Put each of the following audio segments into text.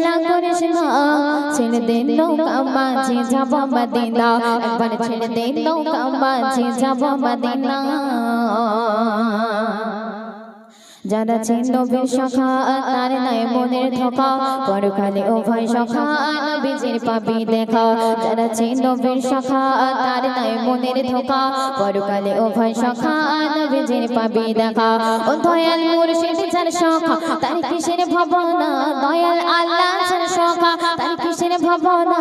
হেলা করিস না ছেড়ে দে নৌকা মাঝি যাব মদিনা একবার ছেড়ে দে নৌকা মাঝি যাব মদিনা যারা চেন নবীর শাখা তার নাই মনের ধোকা পরকালে ও ভাই শাখা নবীজির পাবি দেখা যারা চেন নবীর শাখা তার নাই মনের ধোকা পরকালে ও ভাই শাখা নবীজির পাবি দেখা ও দয়াল মুর্শিদ যার শাখা তার কিসের ভাবনা দয়াল আল্লাহ যার শাখা তার কিসের ভাবনা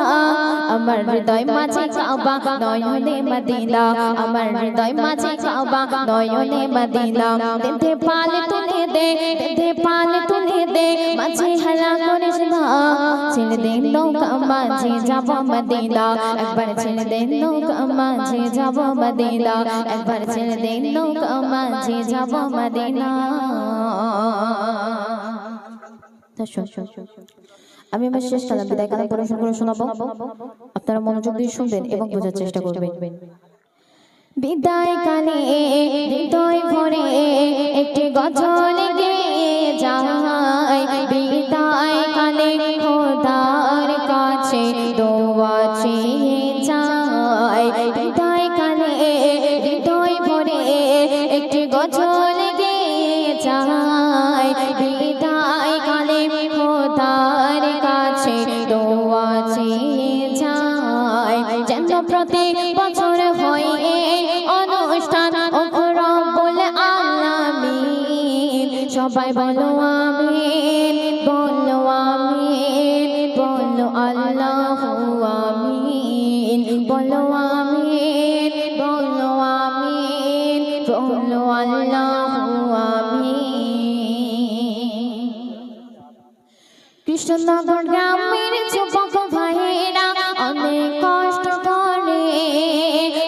আমার হৃদয় মাঝে কাবা নয়নে মদিনা আমার হৃদয় মাঝে কাবা নয়নে মদিনা দেতে পাল তুলে দে পাল তুলে দে মাঝে হেলা করিস না ছেড়ে দে নৌকা মাঝে যাব মদিনা একবার ছেড়ে দে নৌকা মাঝে যাব মদিনা একবার ছেড়ে দে নৌকা মাঝে যাব মদিনা আমি আমার শেষ কালাম বিদায় কালাম পরিবেশন করে শোনাবো আপনারা মনোযোগ দিয়ে শুনবেন এবং বোঝার চেষ্টা করবেন বিদায় কালে হৃদয় ভরে একটি গজল গেয়ে যায় বিদায় কালে খোদার কাছে দোয়া চেয়ে যায় বিদায় কালে হৃদয় ভরে একটি গজল গেয়ে যায় বিদায় কালে খোদার কাছে দোয়া চেয়ে যায় যেন প্রতি বছর হয় অনুষ্ঠান রব্বুল আলামিন সবাই বলো আমিন বলো আমিন বলো আল্লাহু আমিন বলো আমিন বলো আমিন বলো আল্লাহু আমিন কৃষ্ণনগর গ্রামের যুবক ভাইয়েরা অনেক কষ্ট করে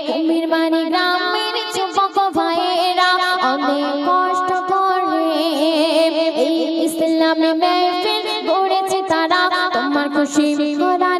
কুমির বাড়ি গ্রামের যুবক ভাইয়েরা অনেক কষ্ট করে এই ইসলামী মেহফিল গড়েছে তারা তোমার খুশি করা